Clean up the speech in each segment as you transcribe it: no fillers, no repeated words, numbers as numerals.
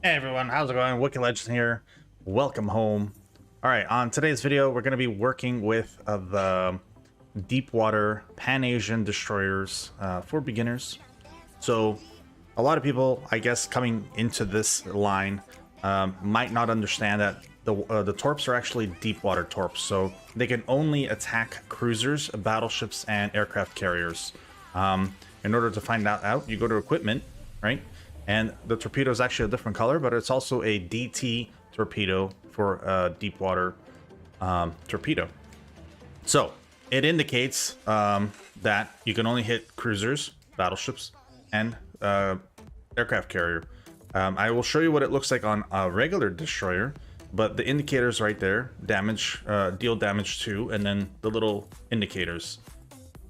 Hey everyone, how's it going? Wookie Links here. Welcome home. Alright, on today's video, we're going to be working with the deep water Pan-Asian destroyers for beginners. So, a lot of people, I guess, coming into this line might not understand that the torps are actually deep water torps. So, they can only attack cruisers, battleships, and aircraft carriers. In order to find that out, you go to equipment, right? And the torpedo is actually a different color, but it's also a DT torpedo for a deep water torpedo. So it indicates that you can only hit cruisers, battleships, and aircraft carrier. I will show you what it looks like on a regular destroyer, but the indicators right there, damage, deal damage to, and then the little indicators.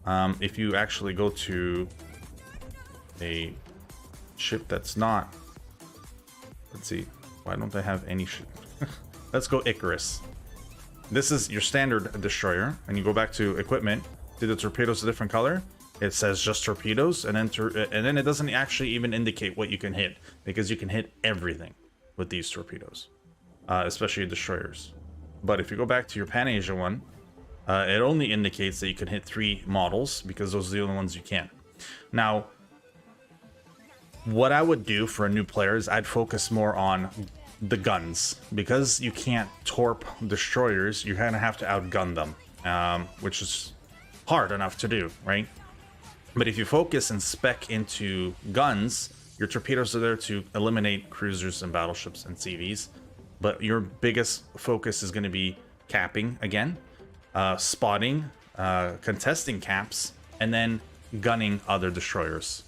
If you actually go to a ship that's not, let's see, why don't they have any ship? Let's go Icarus. This is your standard destroyer, and you go back to equipment. See the torpedoes a different color? It says just torpedoes, and then it doesn't actually even indicate what you can hit, because you can hit everything with these torpedoes, especially destroyers. But if you go back to your Pan-Asia one, it only indicates that you can hit 3 models, because those are the only ones you can. Now, what I would do for a new player is I'd focus more on the guns. Because you can't torp destroyers, you kind of have to outgun them, which is hard enough to do, right? But if you focus and spec into guns, your torpedoes are there to eliminate cruisers and battleships and CVs. But your biggest focus is going to be capping again, spotting, contesting caps, and then gunning other destroyers.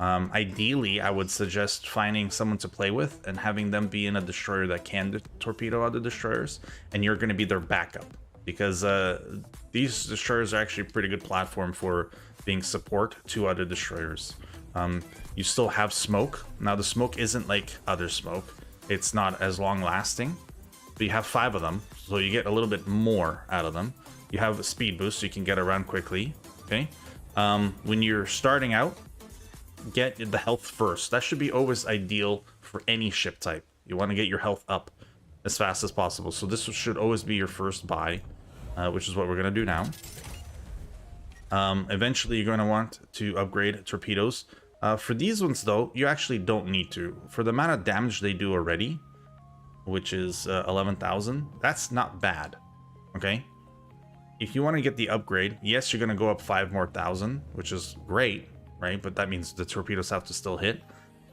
Ideally, I would suggest finding someone to play with and having them be in a destroyer that can torpedo other destroyers, and you're going to be their backup, because these destroyers are actually a pretty good platform for being support to other destroyers. You still have smoke. Now, the smoke isn't like other smoke. It's not as long lasting, but you have 5 of them, so you get a little bit more out of them. You have a speed boost, so you can get around quickly, okay? When you're starting out, get the health first. That should be always ideal for any ship type. You want to get your health up as fast as possible. So this should always be your first buy, which is what we're going to do now. Eventually, you're going to want to upgrade torpedoes. For these ones, though, you actually don't need to. For the amount of damage they do already, which is 11,000, that's not bad, okay? If you want to get the upgrade, yes, you're going to go up 5 more thousand, which is great. Right, but that means the torpedoes have to still hit.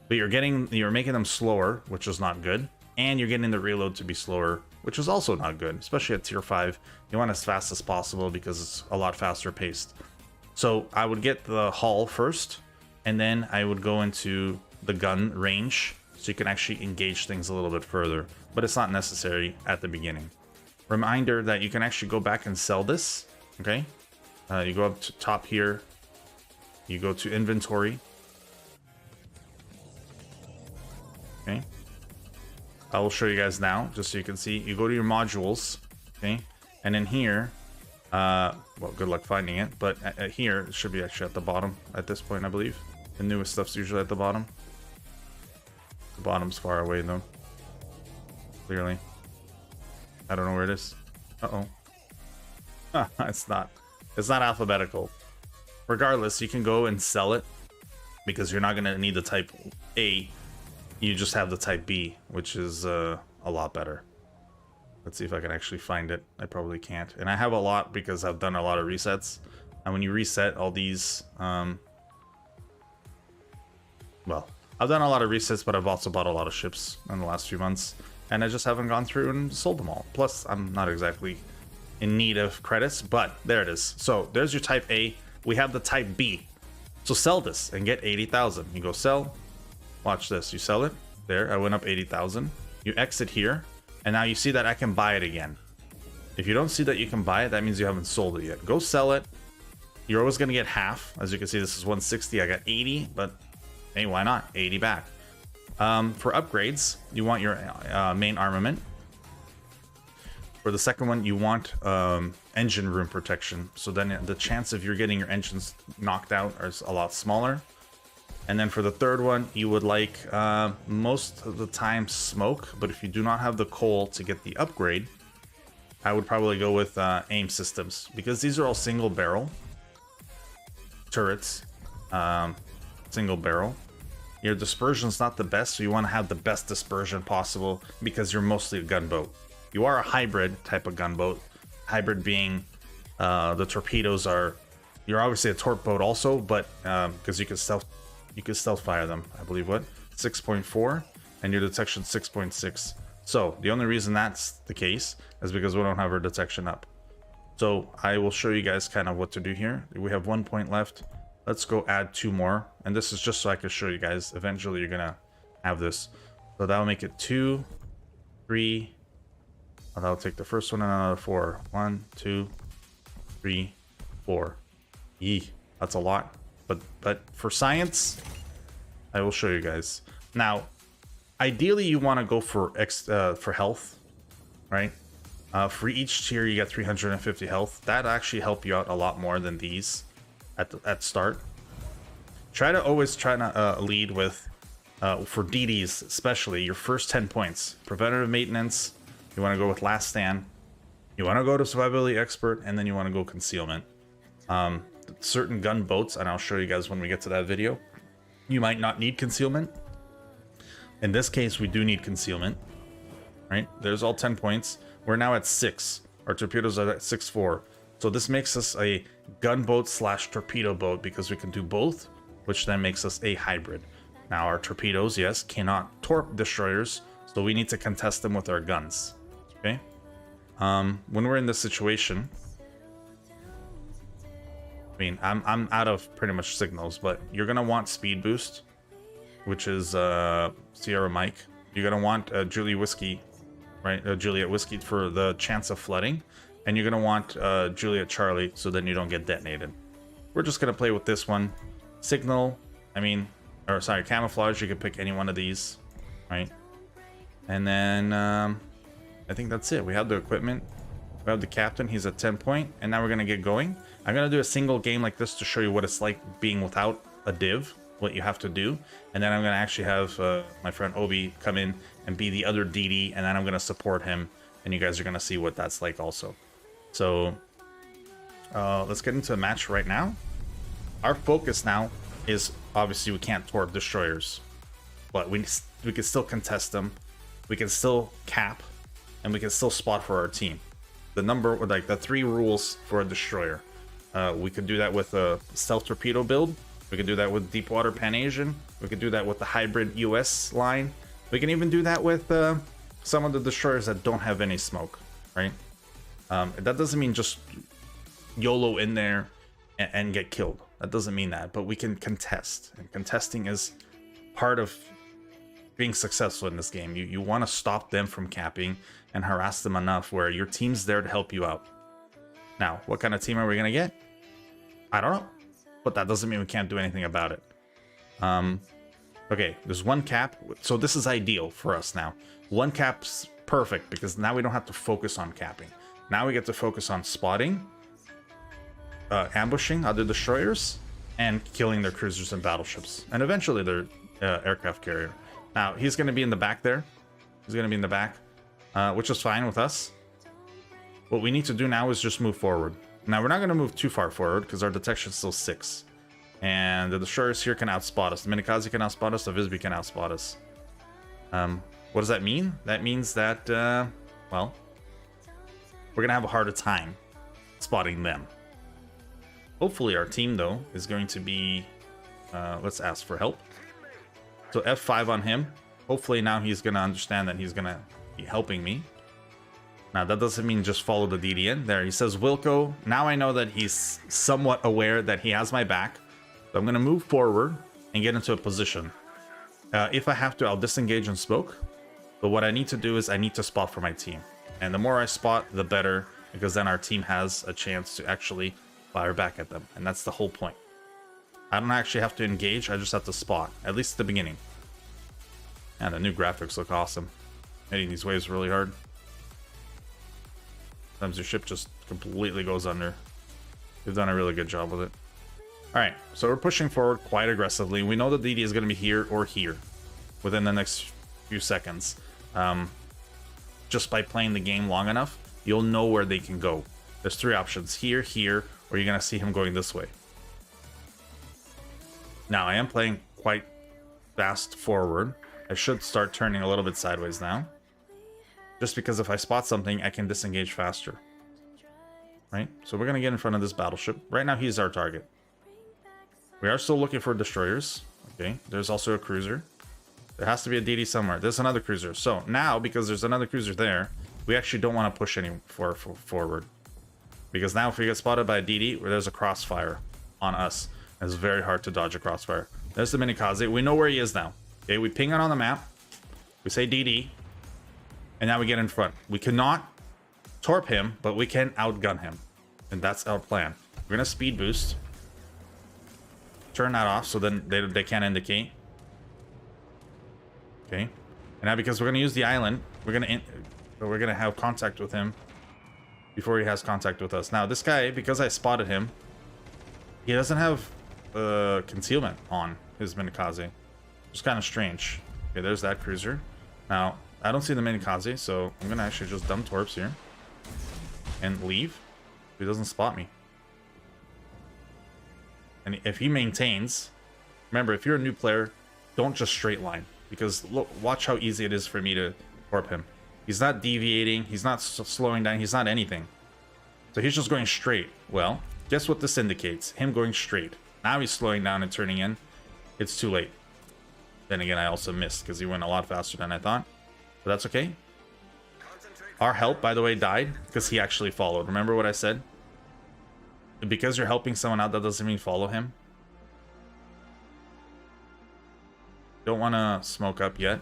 But you're making them slower, which is not good, and you're getting the reload to be slower, which is also not good, especially at tier 5. You want as fast as possible because it's a lot faster paced. So I would get the hull first, and then I would go into the gun range, so you can actually engage things a little bit further, but it's not necessary at the beginning. Reminder that you can actually go back and sell this, okay? You go up to top here. You go to inventory. Okay. I will show you guys now, just so you can see. You go to your modules, okay? And in here, well, good luck finding it, but here, it should be actually at the bottom at this point, I believe. The newest stuff's usually at the bottom. The bottom's far away, though. Clearly. I don't know where it is. Uh-oh. It's not alphabetical. Regardless, you can go and sell it, because you're not going to need the type A. You just have the type B, which is a lot better. Let's see if I can actually find it. I probably can't. And I have a lot because I've done a lot of resets. And when you reset all these... well, I've done a lot of resets, but I've also bought a lot of ships in the last few months. And I just haven't gone through and sold them all. Plus, I'm not exactly in need of credits, but there it is. So, there's your type A. We have the type B. So sell this and get 80,000. You go sell. Watch this. You sell it. There, I went up 80,000. You exit here. And now you see that I can buy it again. If you don't see that you can buy it, that means you haven't sold it yet. Go sell it. You're always going to get half. As you can see, this is 160. I got 80, but hey, why not? 80 back. For upgrades, you want your main armament. For the second one, you want engine room protection. So then the chance of you're getting your engines knocked out is a lot smaller. And then for the third one, you would like most of the time smoke, but if you do not have the coal to get the upgrade, I would probably go with aim systems, because these are all single barrel turrets. Single barrel. Your dispersion's not the best, so you want to have the best dispersion possible because you're mostly a gunboat. You are a hybrid type of gunboat. Hybrid being the torpedoes are. You're obviously a torp boat also, but because you can stealth fire them. I believe what 6.4 and your detection 6.6. So the only reason that's the case is because we don't have our detection up. So I will show you guys kind of what to do here. We have 1 point left. Let's go add 2 more. And this is just so I can show you guys. Eventually you're gonna have this. So that'll make it 2, 3. Oh, that'll take the first one and another 4. 1, 2, 3, 4. Yee, that's a lot. But for science, I will show you guys. Now, ideally you want to go for health, right? For each tier you get 350 health. That actually help you out a lot more than these at start. Try to always lead with for DDs, especially your first 10 points. Preventative maintenance, you want to go with last stand. You want to go to survivability expert, and then you want to go concealment. Certain gun boats, and I'll show you guys when we get to that video, you might not need concealment. In this case, we do need concealment, right? There's all 10 points. We're now at 6. Our torpedoes are at 6.4. So this makes us a gunboat / torpedo boat because we can do both, which then makes us a hybrid. Now our torpedoes, yes, cannot torp destroyers, so we need to contest them with our guns. Okay. When we're in this situation, I mean, I'm out of pretty much signals, but you're gonna want speed boost, which is Sierra Mike. You're gonna want Juliet Whiskey, right? Juliet Whiskey for the chance of flooding, and you're gonna want Juliet Charlie so then you don't get detonated. We're just gonna play with this one. Signal, camouflage. You can pick any one of these, right? And then I think that's it. We have the equipment. We have the captain. He's at 10 point, and now we're gonna get going. I'm gonna do a single game like this to show you what it's like being without a div, what you have to do, and then I'm gonna actually have my friend Obi come in and be the other DD, and then I'm gonna support him, and you guys are gonna see what that's like also. So let's get into a match right now. Our focus now is obviously we can't torp destroyers, but we can still contest them, we can still cap, and we can still spot for our team. The 3 rules for a destroyer. We could do that with a stealth torpedo build. We could do that with deep water Pan-Asian. We could do that with the hybrid US line. We can even do that with some of the destroyers that don't have any smoke, right? That doesn't mean just YOLO in there and get killed. That doesn't mean that, but we can contest, and contesting is part of being successful in this game. You want to stop them from capping and harass them enough where your team's there to help you out. Now, what kind of team are we gonna get? I don't know, but that doesn't mean we can't do anything about it. Okay, there's 1 cap, so this is ideal for us now. 1 cap's perfect because now we don't have to focus on capping. Now we get to focus on spotting, ambushing other destroyers, and killing their cruisers and battleships, and eventually their aircraft carrier. Now he's going to be in the back there. He's going to be in the back, which is fine with us. What we need to do now is just move forward. Now we're not going to move too far forward because our detection is still 6, and the destroyers here can outspot us. The Minikaze can outspot us. The Visby can outspot us. What does that mean? That means that well, we're gonna have a harder time spotting them. Hopefully our team though is going to be let's ask for help. So F5 on him. Hopefully now he's gonna understand that he's gonna be helping me. Now that doesn't mean just follow the DDN. There he says Wilco. Now I know that he's somewhat aware that he has my back. So I'm gonna move forward and get into a position. If I have to, I'll disengage and smoke. But what I need to do is I need to spot for my team. And the more I spot, the better, because then our team has a chance to actually fire back at them. And that's the whole point. I don't actually have to engage, I just have to spot, at least at the beginning. And the new graphics look awesome. Hitting these waves really hard. Sometimes your ship just completely goes under. They've done a really good job with it. All right, so we're pushing forward quite aggressively. We know the DD is going to be here or here within the next few seconds. Just by playing the game long enough, you'll know where they can go. There's three options: here, here, or you're going to see him going this way. Now, I am playing quite fast forward. I should start turning a little bit sideways now. Just because if I spot something, I can disengage faster. Right? So we're going to get in front of this battleship. Right now, he's our target. We are still looking for destroyers. Okay, there's also a cruiser. There has to be a DD somewhere. There's another cruiser. So now, because there's another cruiser there, we actually don't want to push any forward. Because now if we get spotted by a DD, where there's a crossfire on us, it's very hard to dodge a crossfire. There's the Minikaze. We know where he is now. Okay, we ping it on the map. We say DD. And now we get in front. We cannot torp him, but we can outgun him. And that's our plan. We're going to speed boost. Turn that off so then they can't indicate. Okay. And now because we're going to use the island, we're going to have contact with him before he has contact with us. Now, this guy, because I spotted him, he doesn't have concealment on his Minikaze. It's kind of strange. Okay, there's that cruiser. Now, I don't see the Minikaze, so I'm going to actually just dump torps here and leave. He doesn't spot me. And if he maintains, remember, if you're a new player, don't just straight line. Because look, watch how easy it is for me to torp him. He's not deviating. He's not slowing down. He's not anything. So he's just going straight. Well, guess what this indicates? Him going straight. Now he's slowing down and turning in. It's too late. Then again, I also missed because he went a lot faster than I thought. But that's okay. Our help, by the way, died because he actually followed. Remember what I said? Because you're helping someone out, that doesn't mean follow him. Don't want to smoke up yet.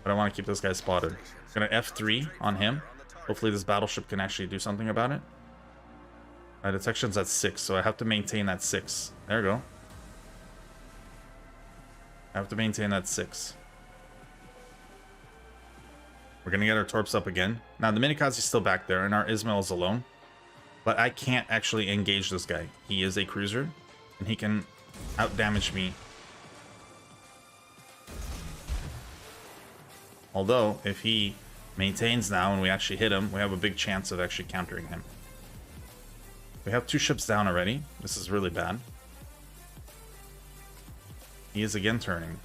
But I want to keep this guy spotted. I'm going to F3 on him. Hopefully this battleship can actually do something about it. My detection's at 6, so I have to maintain that 6. There we go. I have to maintain that 6. We're going to get our torps up again. Now, the Minikaze is still back there, and our Ismail is alone. But I can't actually engage this guy. He is a cruiser, and he can out-damage me. Although, if he maintains now and we actually hit him, we have a big chance of actually countering him. We have 2 ships down already. This is really bad. He is again turning.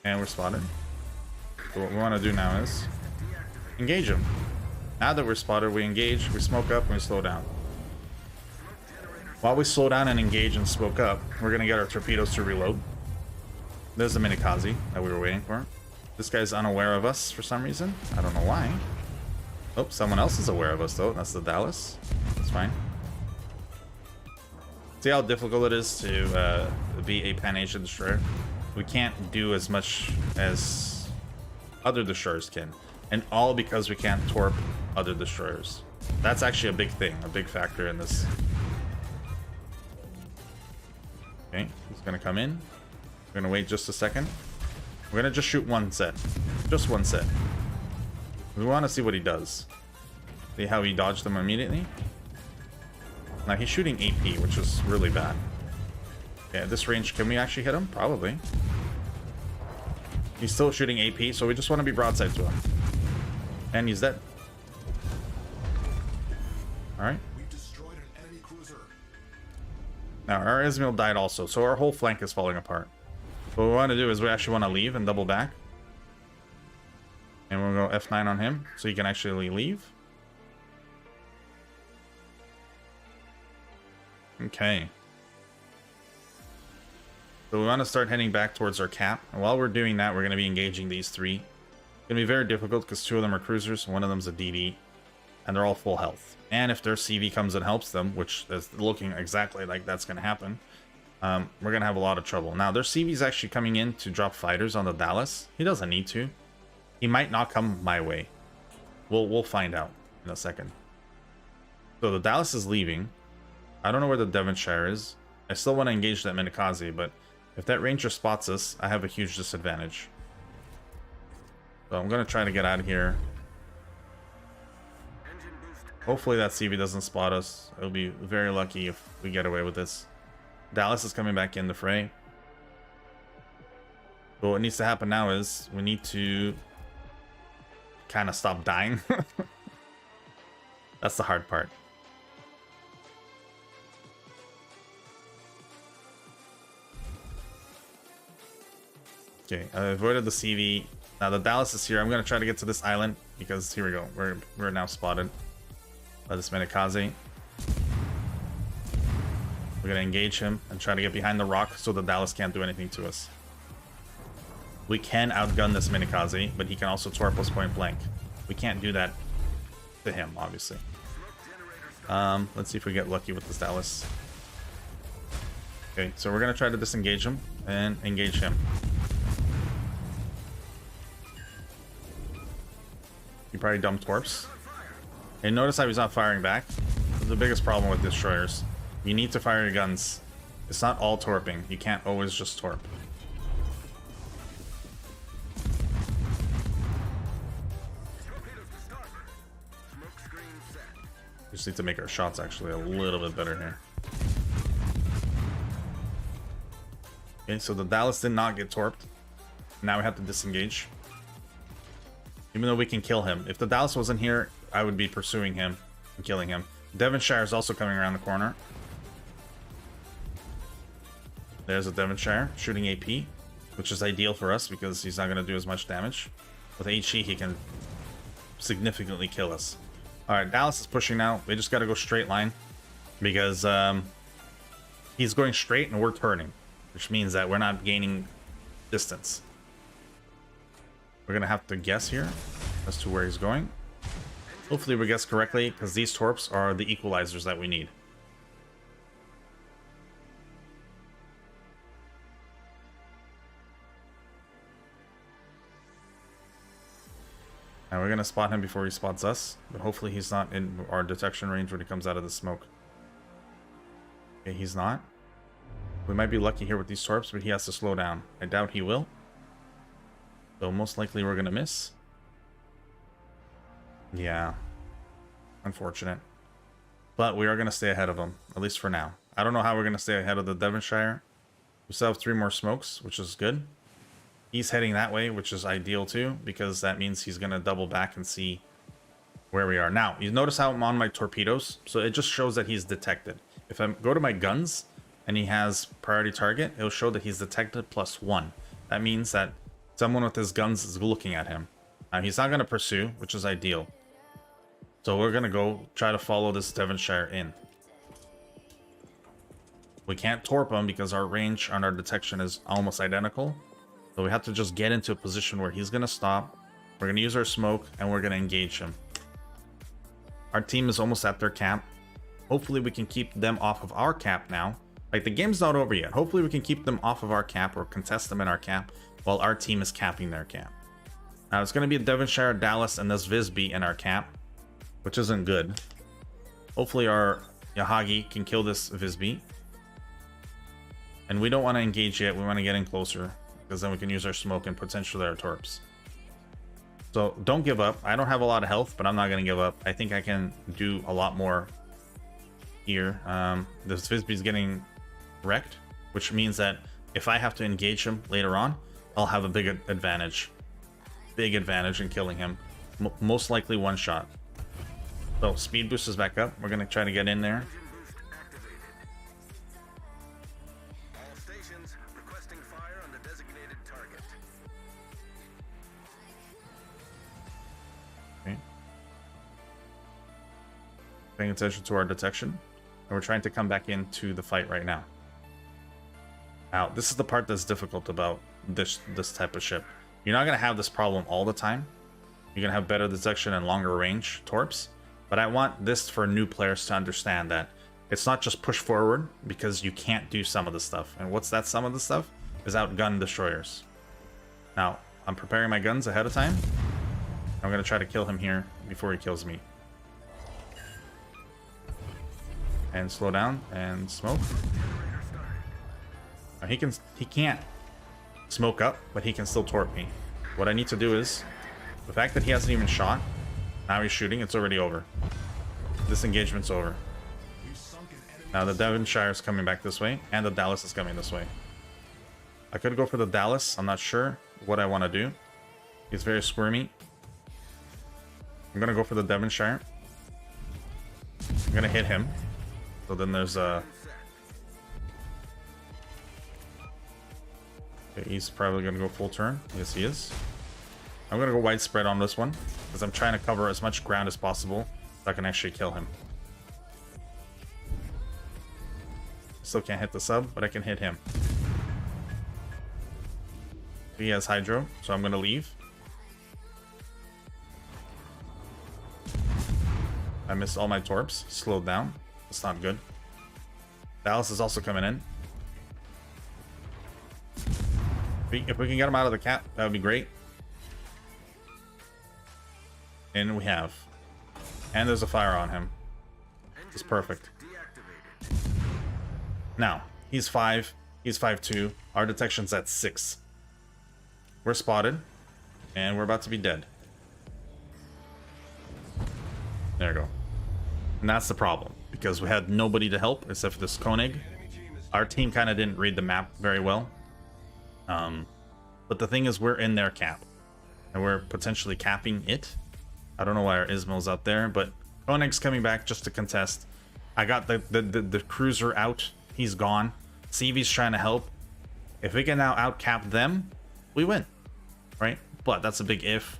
And we're spotted. So what we want to do now is engage him. Now that we're spotted, we engage, we smoke up, and we slow down. While we slow down and engage and smoke up, we're going to get our torpedoes to reload. There's the Minikaze that we were waiting for. This guy's unaware of us for some reason. I don't know why. Oh, someone else is aware of us, though. That's the Dallas. That's fine. See how difficult it is to be a Pan-Asian destroyer? We can't do as much as other destroyers can. And all because we can't torp other destroyers. That's actually a big thing, a big factor in this. Okay, he's gonna come in. We're gonna wait just a second. We're gonna just shoot one set. Just one set. We want to see what he does. See how he dodged them immediately? Now he's shooting AP, which is really bad. Okay, at this range, can we actually hit him? Probably. He's still shooting AP, so we just want to be broadside to him. And he's dead. Alright. Now, our Ismail died also, so our whole flank is falling apart. What we want to do is we actually want to leave and double back. And we'll go F9 on him, so he can actually leave. Okay. So we want to start heading back towards our cap. And while we're doing that, we're going to be engaging these 3. It's going to be very difficult because 2 of them are cruisers, one of them's a DD. And they're all full health. And if their CV comes and helps them, which is looking exactly like that's going to happen, we're going to have a lot of trouble. Now, their CV is actually coming in to drop fighters on the Dallas. He doesn't need to. He might not come my way. We'll find out in a second. So the Dallas is leaving. I don't know where the Devonshire is. I still want to engage that Minikaze, but if that Ranger spots us, I have a huge disadvantage. So I'm gonna try to get out of here. Hopefully that CV doesn't spot us. It'll be very lucky if we get away with this. Dallas is coming back in the fray. But what needs to happen now is we need to kind of stop dying. That's the hard part. Okay, I avoided the CV. Now the Dallas is here. I'm gonna try to get to this island because here we go. We're now spotted by this Minikaze. We're gonna engage him and try to get behind the rock so the Dallas can't do anything to us. We can outgun this Minikaze, but he can also torp us point blank. We can't do that to him, obviously. Let's see if we get lucky with this Dallas. Okay, so we're gonna try to disengage him and engage him. He probably dumped torps. And notice how he's not firing back. That's the biggest problem with destroyers. You need to fire your guns. It's not all torping. You can't always just torp. We just need to make our shots actually a little bit better here. Okay, so the Dallas did not get torped. Now we have to disengage. Even though we can kill him. If the Dallas wasn't here, I would be pursuing him and killing him. Devonshire is also coming around the corner. There's a Devonshire shooting AP, which is ideal for us because he's not going to do as much damage. With HE, he can significantly kill us. Alright, Dallas is pushing now. We just got to go straight line because he's going straight and we're turning, which means that we're not gaining distance. We're going to have to guess here as to where he's going. Hopefully we guess correctly because these torps are the equalizers that we need. And we're going to spot him before he spots us, but hopefully he's not in our detection range when he comes out of the smoke. Okay, he's not. We might be lucky here with these torps, but he has to slow down. I doubt he will. So most likely we're going to miss. Yeah. Unfortunate. But we are going to stay ahead of him, at least for now. I don't know how we're going to stay ahead of the Devonshire. We still have 3 more smokes, which is good. He's heading that way, which is ideal too, because that means he's going to double back and see where we are. Now, you notice how I'm on my torpedoes? So it just shows that he's detected. If I go to my guns and he has priority target, it'll show that he's detected +1. That means that someone with his guns is looking at him. Now, he's not going to pursue, which is ideal. So we're going to go try to follow this Devonshire in. We can't torp him because our range on our detection is almost identical. So we have to just get into a position where he's going to stop. We're going to use our smoke and we're going to engage him. Our team is almost at their camp. Hopefully we can keep them off of our camp now. Like, the game's not over yet. Hopefully we can keep them off of our camp or contest them in our camp while our team is camping their camp. Now it's going to be Devonshire, Dallas, and this Visby in our camp, which isn't good. Hopefully our Yahagi can kill this Visby. And we don't want to engage yet. We want to get in closer, because then we can use our smoke and potentially our torps. So don't give up. I don't have a lot of health, but I'm not going to give up. I think I can do a lot more here. This Visby's getting wrecked, which means that if I have to engage him later on, I'll have a big advantage. Big advantage in killing him. Most likely one shot. So speed boost is back up. We're going to try to get in there. Okay. Paying attention to our detection. And we're trying to come back into the fight right now. Now, this is the part that's difficult about this type of ship. You're not going to have this problem all the time. You're going to have better detection and longer range torps. But I want this for new players to understand that it's not just push forward because you can't do some of the stuff. And what's that some of the stuff? Is outgun destroyers. Now, I'm preparing my guns ahead of time. I'm going to try to kill him here before he kills me. And slow down and smoke. Now, he can't smoke up, but he can still torp me. What I need to do is The fact that he hasn't even shot, now he's shooting, it's already over. This engagement's over. Now the Devonshire's coming back this way, and the Dallas is coming this way. I could go for the Dallas. I'm not sure what I want to do. He's very squirmy. I'm going to go for the Devonshire. I'm going to hit him. So then there's a... Okay, he's probably going to go full turn. Yes, he is. I'm going to go widespread on this one, because I'm trying to cover as much ground as possible so I can actually kill him. Still can't hit the sub, but I can hit him. He has Hydro, so I'm going to leave. I missed all my torps. Slowed down. That's not good. Dallas is also coming in. If we can get him out of the cap, that would be great. And we have. And there's a fire on him. It's perfect. Now, he's 5. He's 5'2". Our detection's at 6. We're spotted. And we're about to be dead. There you go. And that's the problem. Because we had nobody to help except for this Koenig. Our team kind of didn't read the map very well. But the thing is, we're in their cap. And we're potentially capping it. I don't know why our Ismail's out there, but Koenig's coming back just to contest. I got the cruiser out. He's gone. CV's trying to help. If we can now outcap them, we win. Right? But that's a big if.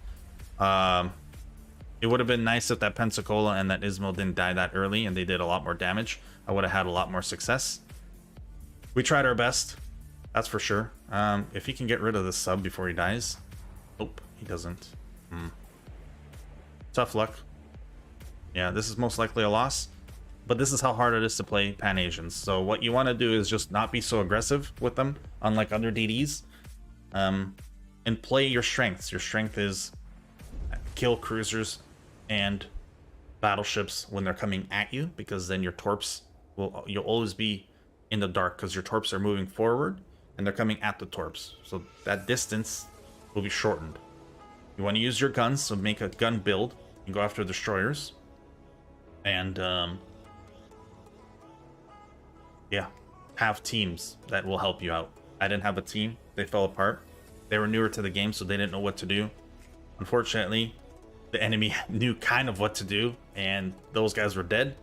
It would have been nice if that Pensacola and that Ismail didn't die that early and they did a lot more damage. I would have had a lot more success. We tried our best. That's for sure. If he can get rid of this sub before he dies. Nope, he doesn't. Tough luck. Yeah, this is most likely a loss. But this is how hard it is to play Pan-Asians. So what you want to do is just not be so aggressive with them, unlike other DDs. And play your strengths. Your strength is kill cruisers and battleships when they're coming at you, because then your torps you'll always be in the dark because your torps are moving forward and they're coming at the torps. So that distance will be shortened. You want to use your guns, so make a gun build and go after destroyers. And yeah, have teams that will help you out. I didn't have a team. They fell apart. They were newer to the game, so they didn't know what to do. Unfortunately, the enemy knew kind of what to do, and those guys were dead.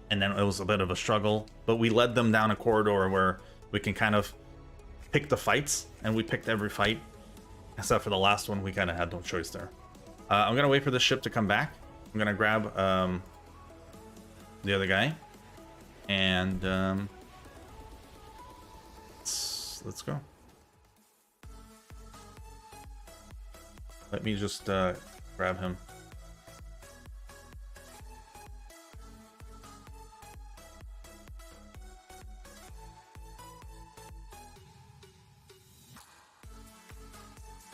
And then it was a bit of a struggle, but we led them down a corridor where we can kind of pick the fights, and we picked every fight. Except for the last one, we kind of had no choice there. I'm going to wait for the ship to come back. I'm going to grab the other guy. And let's go. Let me just grab him.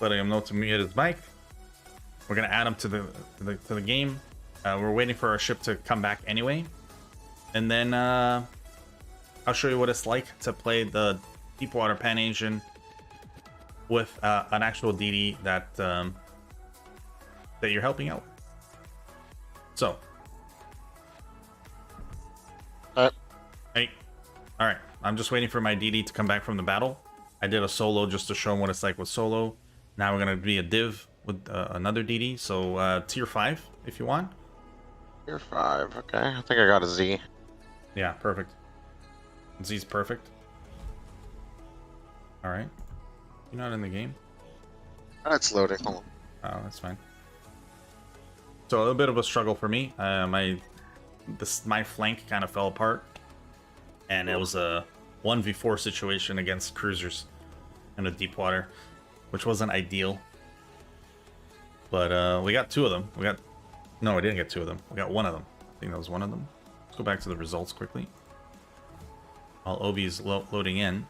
Letting him know to mute his mic. We're gonna add him to the game. We're waiting for our ship to come back anyway, and then I'll show you what it's like to play the Deepwater Pan-Asian with an actual DD that you're helping out. So, hey, all right. I'm just waiting for my DD to come back from the battle. I did a solo just to show him what it's like with solo. Now we're gonna be a div with another DD. So tier 5 if you want. Tier 5, okay. I think I got a Z. Yeah, perfect. Z's perfect. All right. You're not in the game. It's loading. Hold on. Oh, that's fine. So a little bit of a struggle for me. My flank kind of fell apart, and it was a 1v4 situation against cruisers in the deep water, which wasn't ideal. But we got 2 of them. No, we didn't get 2 of them. We got 1 of them. I think that was 1 of them. Let's go back to the results quickly. While Obi's loading in.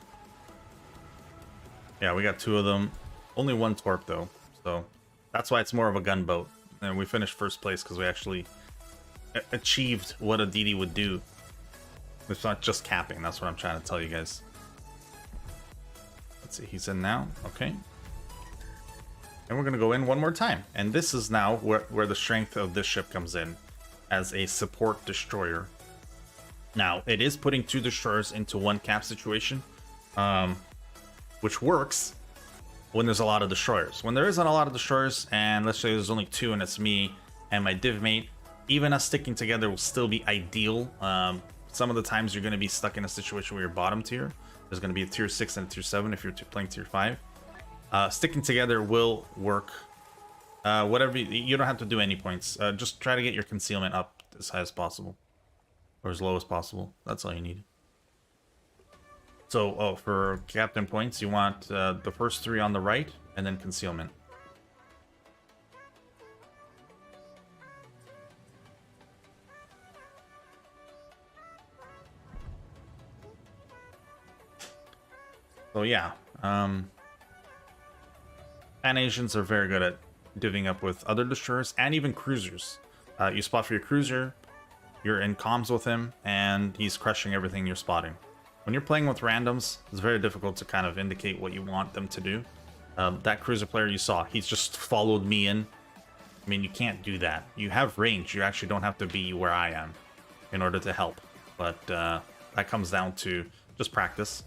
Yeah, we got 2 of them. Only 1 torp though, so that's why it's more of a gunboat. And we finished first place because we actually achieved what a DD would do. It's not just capping. That's what I'm trying to tell you guys. Let's see, he's in now. Okay. And we're going to go in one more time. And this is now where the strength of this ship comes in as a support destroyer. Now, it is putting 2 destroyers into 1 cap situation, which works when there's a lot of destroyers. When there isn't a lot of destroyers, and let's say there's only 2 and it's me and my div mate, even us sticking together will still be ideal. Some of the times you're going to be stuck in a situation where you're bottom tier. There's going to be a tier 6 and a tier 7 if you're playing tier 5. Sticking together will work. Whatever you don't have to do any points. Just try to get your concealment up as high as possible, or as low as possible. That's all you need. So, for captain points, you want the first 3 on the right, and then concealment. So yeah, Pan-Asians are very good at divvying up with other destroyers and even cruisers. You spot for your cruiser, you're in comms with him, and he's crushing everything you're spotting. When you're playing with randoms, it's very difficult to kind of indicate what you want them to do. That cruiser player you saw, he's just followed me in. I mean, you can't do that. You have range. You actually don't have to be where I am in order to help. But that comes down to just practice.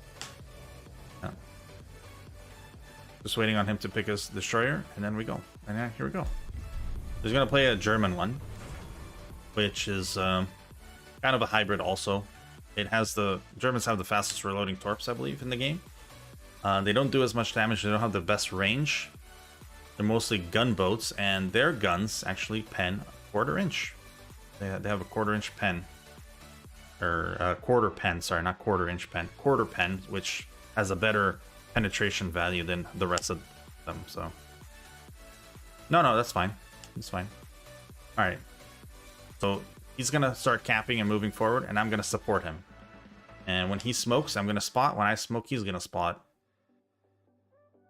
Just waiting on him to pick his destroyer, and then we go. And yeah, here we go. He's going to play a German one, which is kind of a hybrid also. It has the Germans have the fastest reloading torps, I believe, in the game. They don't do as much damage. They don't have the best range. They're mostly gunboats, and their guns actually pen a 1/4 inch. They have a 1/4 inch pen, or quarter pen. Sorry, not 1/4 inch pen. 1/4 pen, which has a better penetration value than the rest of them. So no, that's fine. It's fine. All right. So he's gonna start capping and moving forward, and I'm gonna support him. And when he smokes, I'm gonna spot. When I smoke, he's gonna spot.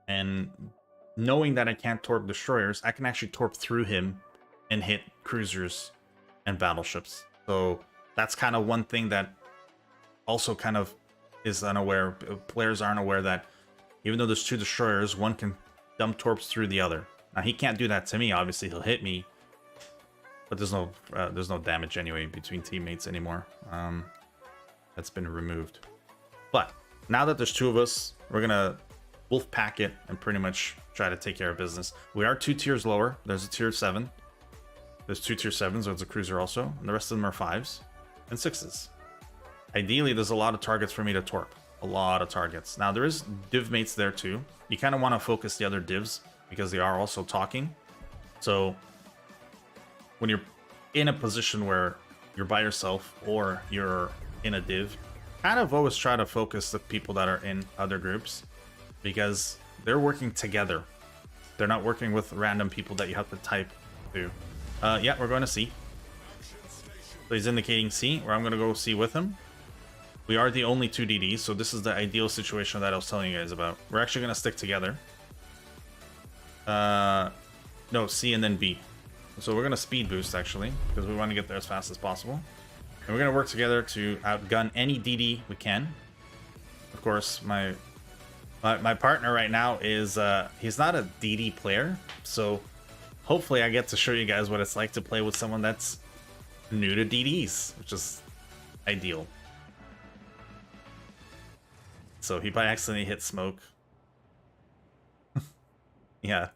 And knowing that I can't torp destroyers, I can actually torp through him and hit cruisers and battleships. So that's kind of one thing that also kind of is unaware. Players aren't aware that even though there's 2 destroyers, one can dump torps through the other. Now he can't do that to me. Obviously, he'll hit me, but there's no damage anyway between teammates anymore. That's been removed. But now that there's 2 of us, we're gonna wolf pack it and pretty much try to take care of business. We are 2 tiers lower. There's a tier 7. There's 2 tier 7s. There's a cruiser also, and the rest of them are 5s and 6s. Ideally, there's a lot of targets for me to torp. A lot of targets. Now, there is div mates there too. You kind of want to focus the other divs because they are also talking. So when you're in a position where you're by yourself or you're in a div, kind of always try to focus the people that are in other groups because they're working together. They're not working with random people that you have to type to. Yeah, we're going to C. So he's indicating C, where I'm going to go C with him. We are the only 2 DDs, so this is the ideal situation that I was telling you guys about. We're actually going to stick together. No, C and then B. So we're going to speed boost, actually, because we want to get there as fast as possible. And we're going to work together to outgun any DD we can. Of course, my partner right now is, he's not a DD player, so hopefully I get to show you guys what it's like to play with someone that's new to DDs, which is ideal. So he by accidentally hit smoke. Yeah.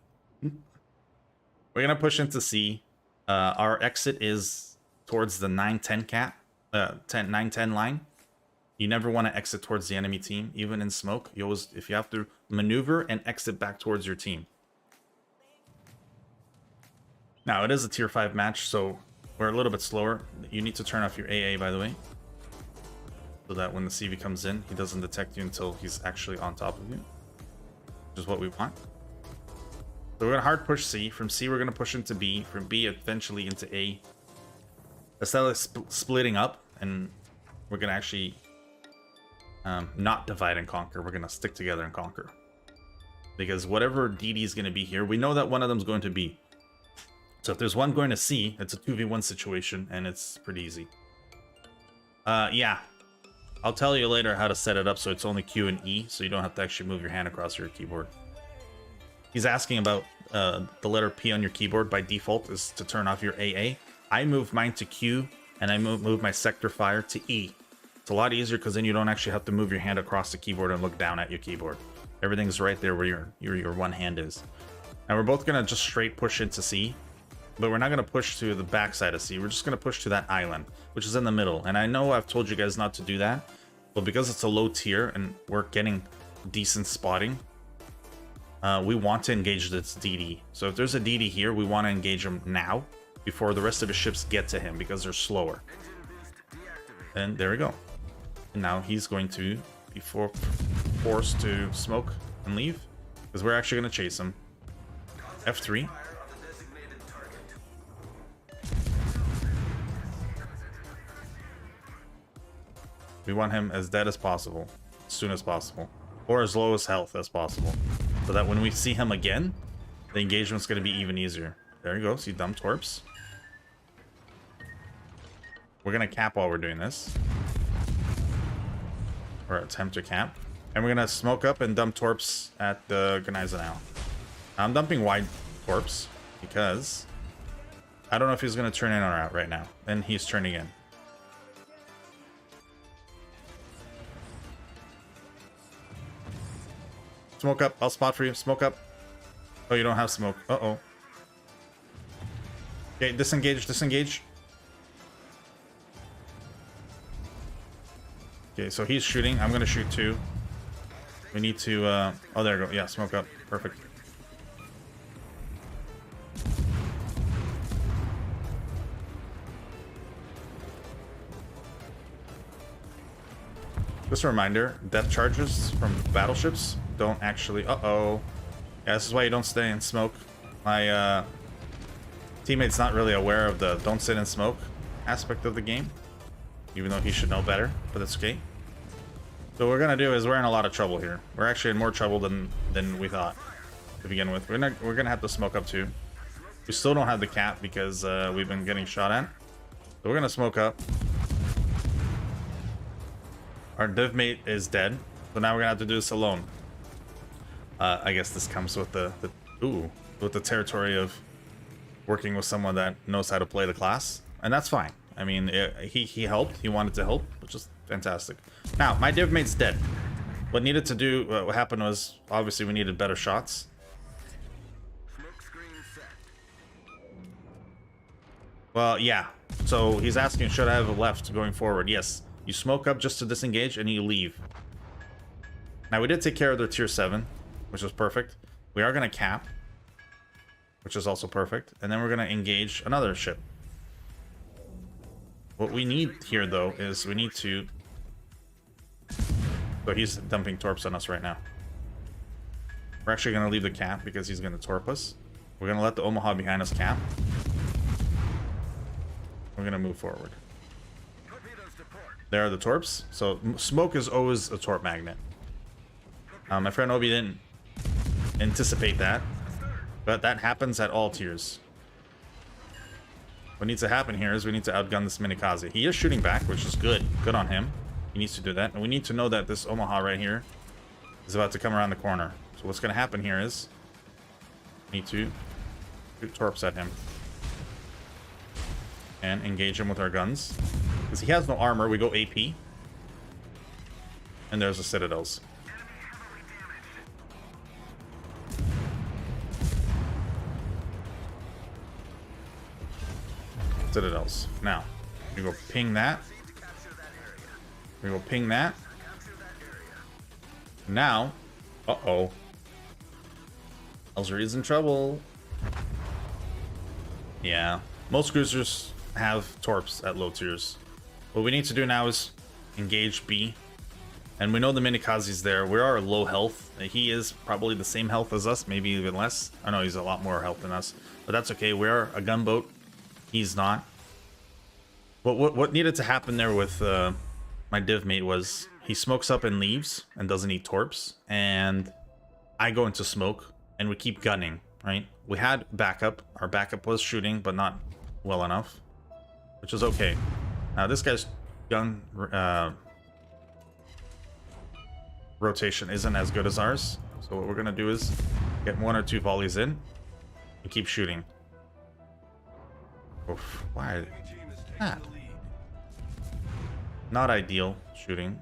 We're gonna push into C. Our exit is towards the 9-10 cap, 9-10 line. You never want to exit towards the enemy team, even in smoke. You always, if you have to maneuver and exit back towards your team. Now it is a tier 5 match, so we're a little bit slower. You need to turn off your AA, by the way, so that when the CV comes in, he doesn't detect you until he's actually on top of you, which is what we want. So we're gonna hard push C. From C, we're gonna push into B. From B, eventually into A. Instead of splitting up, and we're gonna actually not divide and conquer. We're gonna stick together and conquer. Because whatever DD is gonna be here, we know that one of them is going to B. So if there's one going to C, it's a 2v1 situation, and it's pretty easy. Yeah. I'll tell you later how to set it up so it's only Q and E, so you don't have to actually move your hand across your keyboard. He's asking about the letter P on your keyboard by default is to turn off your AA. I moved mine to Q, and I moved my sector fire to E. It's a lot easier because then you don't actually have to move your hand across the keyboard and look down at your keyboard. Everything's right there where your one hand is. And we're both gonna just straight push into C, but we're not gonna push to the backside of C. We're just gonna push to that island, which is in the middle. And I know I've told you guys not to do that, but because it's a low tier and we're getting decent spotting, we want to engage this DD. So if there's a DD here, we want to engage him now before the rest of his ships get to him because they're slower. And there we go. And now he's going to be forced to smoke and leave because we're actually going to chase him. F3. We want him as dead as possible, as soon as possible, or as low as health as possible, so that when we see him again, the engagement's going to be even easier. There you go. See, dump torps. We're going to cap while we're doing this. Or attempt to cap. And we're going to smoke up and dump torps at the Gneisenau. Now, I'm dumping wide torps because I don't know if he's going to turn in or out right now. And he's turning in. Smoke up. I'll spot for you. Smoke up. Oh, you don't have smoke. Uh-oh. Okay, disengage, disengage. Okay, so he's shooting. I'm going to shoot too. We need to... oh, there we go. Yeah, smoke up. Perfect. Just a reminder, depth charges from battleships don't actually... Uh-oh. Yeah, this is why you don't stay in smoke. My teammate's not really aware of the don't sit in smoke aspect of the game, even though he should know better, but that's okay. So what we're gonna do is we're in a lot of trouble here. We're actually in more trouble than we thought to begin with. We're gonna have to smoke up too. We still don't have the cap because we've been getting shot at. So we're gonna smoke up. Our div mate is dead, so now we're gonna have to do this alone. I guess this comes with with the territory of working with someone that knows how to play the class, and that's fine. I mean, he helped. He wanted to help, which is fantastic. Now, my div mate's dead. What happened was, obviously, we needed better shots. Well, yeah. So he's asking, should I have a left going forward? Yes. You smoke up just to disengage, and you leave. Now, we did take care of their tier 7, which was perfect. We are going to cap, which is also perfect. And then we're going to engage another ship. What we need here, though, is we need to... So he's dumping torps on us right now. We're actually going to leave the cap because he's going to torp us. We're going to let the Omaha behind us cap. We're going to move forward. There are the torps. So smoke is always a torp magnet. My friend Obi didn't anticipate that, but that happens at all tiers. What needs to happen here is we need to outgun this Minikaze. He is shooting back, which is good. Good on him. He needs to do that. And we need to know that this Omaha right here is about to come around the corner. So what's going to happen here is we need to shoot torps at him and engage him with our guns. Because he has no armor, we go AP. And there's the citadels. Citadels. Now, we go ping that. We will ping that. Now, uh-oh. Alzeri's in trouble. Yeah. Most cruisers have torps at low tiers. What we need to do now is engage B. And we know the Minikaze's there. We are low health. He is probably the same health as us, maybe even less. I know he's a lot more health than us. But that's okay. We are a gunboat. He's not. What needed to happen there with my div mate was he smokes up and leaves and doesn't eat torps. And I go into smoke and we keep gunning, right? We had backup. Our backup was shooting, but not well enough, which is okay. Now this guy's gun rotation isn't as good as ours. So what we're going to do is get 1 or 2 volleys in and keep shooting. Oof, why that? Not ideal shooting.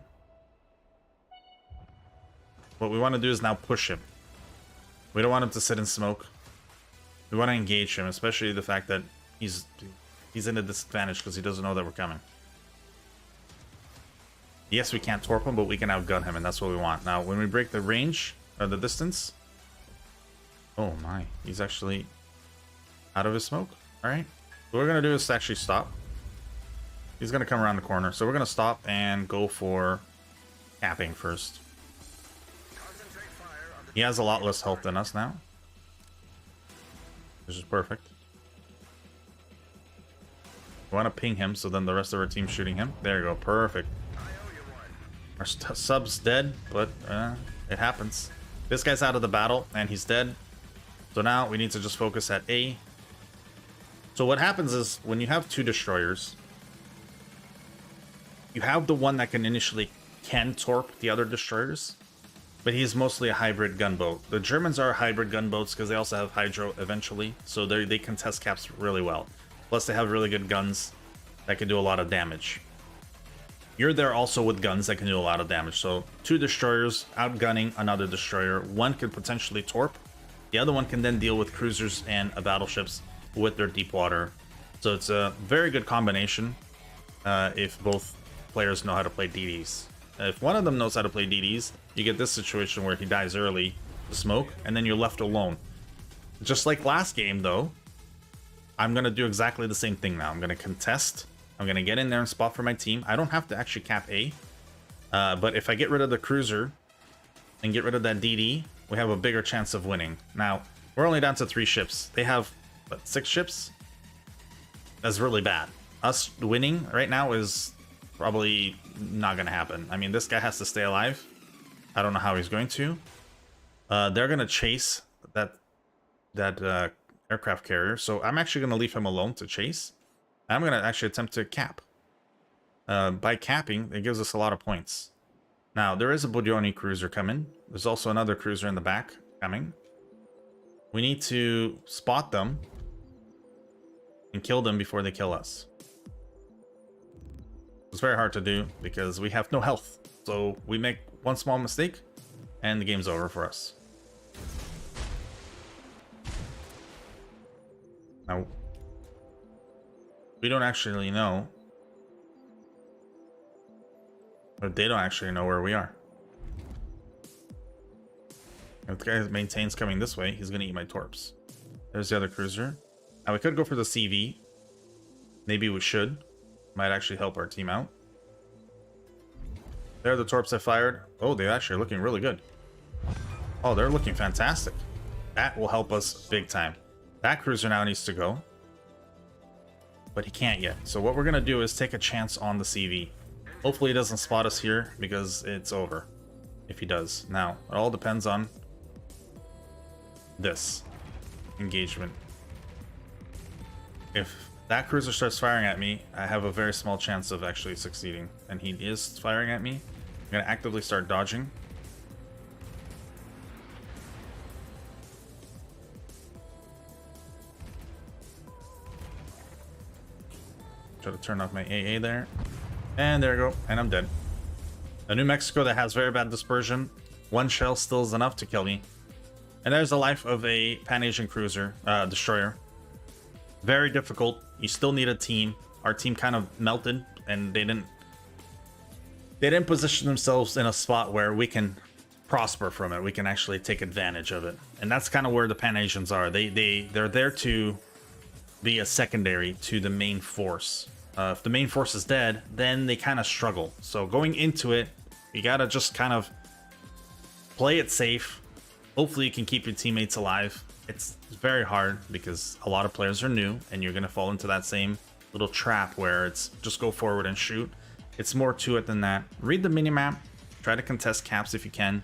What we want to do is now push him. We don't want him to sit in smoke. We want to engage him, especially the fact that he's in a disadvantage because he doesn't know that we're coming. Yes, we can't torp him, but we can outgun him, and that's what we want. Now, when we break the range, or the distance... Oh my, he's actually out of his smoke. Alright. What we're going to do is actually stop. He's going to come around the corner. So we're going to stop and go for capping first. He has a lot less health than us now. This is perfect. We want to ping him so then the rest of our team's shooting him. There you go, perfect. Our sub's dead, but it happens. This guy's out of the battle and he's dead. So now we need to just focus at A. So what happens is when you have two destroyers, you have the one that can initially torp the other destroyers, but he's mostly a hybrid gunboat. The Germans are hybrid gunboats because they also have hydro eventually, so they contest caps really well. Plus they have really good guns that can do a lot of damage. You're there also with guns that can do a lot of damage. So two destroyers outgunning another destroyer. One could potentially torp. The other one can then deal with cruisers and battleships with their deep water. So it's a very good combination if both players know how to play DDs. If one of them knows how to play DDs, you get this situation where he dies early to smoke, and then you're left alone. Just like last game, though, I'm going to do exactly the same thing now. I'm going to contest. I'm going to get in there and spot for my team. I don't have to actually cap A, but if I get rid of the cruiser and get rid of that DD, we have a bigger chance of winning. Now, we're only down to 3 ships. They have, what, 6 ships? That's really bad. Us winning right now is probably not going to happen. I mean, this guy has to stay alive. I don't know how he's going to. They're going to chase that aircraft carrier, so I'm actually going to leave him alone to chase. I'm going to actually attempt to cap. By capping, it gives us a lot of points. Now, there is a Bodioni cruiser coming. There's also another cruiser in the back coming. We need to spot them and kill them before they kill us. It's very hard to do because we have no health. So we make one small mistake and the game's over for us. Now, we don't actually know, or they don't actually know where we are. If the guy maintains coming this way, he's going to eat my torps. There's the other cruiser. Now we could go for the CV. Maybe we should. Might actually help our team out. There are the torps I fired. Oh, they're actually looking really good. Oh, they're looking fantastic. That will help us big time. That cruiser now needs to go. But he can't yet. So what we're going to do is take a chance on the CV. Hopefully he doesn't spot us here because it's over. If he does. Now, it all depends on this engagement. If that cruiser starts firing at me, I have a very small chance of actually succeeding. And he is firing at me. I'm going to actively start dodging. Try to turn off my AA there. And there we go. And I'm dead. A New Mexico that has very bad dispersion. One shell still is enough to kill me. And there's the life of a Pan-Asian cruiser, destroyer. Very difficult. You still need a team. Our team kind of melted and they didn't position themselves in a spot where we can prosper from it. We can actually take advantage of it. And that's kind of where the Pan-Asians are. They're there to be a secondary to the main force. If the main force is dead, then they kind of struggle. So going into it, you gotta just kind of play it safe. Hopefully you can keep your teammates alive. It's very hard because a lot of players are new and you're gonna fall into that same little trap where it's just go forward and shoot. It's more to it than that. Read the minimap, try to contest caps if you can.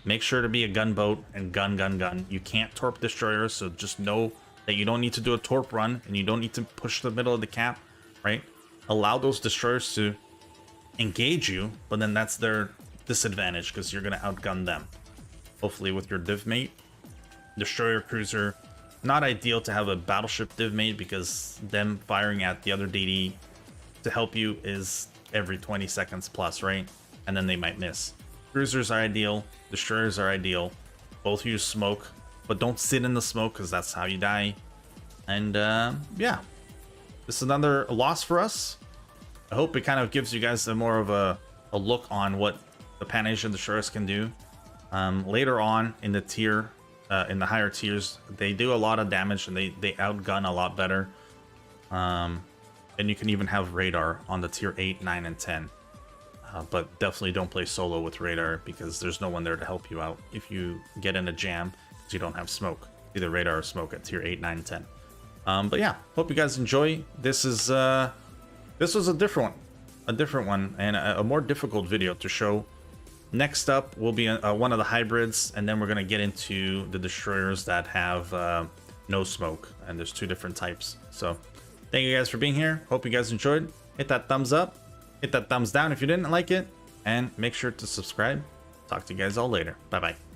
Make sure to be a gunboat and gun. You can't torp destroyers, so just know that you don't need to do a torp run and you don't need to push the middle of the cap, right? Allow those destroyers to engage you, but then that's their disadvantage because you're going to outgun them. Hopefully with your div mate, destroyer, cruiser, not ideal to have a battleship div made because them firing at the other DD to help you is every 20 seconds plus, right? And then they might miss. Cruisers are ideal, destroyers are ideal. Both use smoke, but don't sit in the smoke because that's how you die. And yeah, this is another loss for us. I hope it kind of gives you guys more of a look on what the Pan-Asian destroyers can do. Later on in the tier, in the higher tiers, they do a lot of damage and they outgun a lot better. And you can even have radar on the tier 8, 9, and 10. But definitely don't play solo with radar because there's no one there to help you out if you get in a jam because you don't have smoke. Either radar or smoke at tier 8, 9, and 10. But yeah, hope you guys enjoy. This was a different one and a more difficult video to show. Next up will be one of the hybrids, and then we're gonna get into the destroyers that have no smoke, and there's 2 different types. So thank you guys for being here. Hope you guys enjoyed. Hit that thumbs up, hit that thumbs down if you didn't like it, and make sure to subscribe. Talk to you guys all later. Bye bye.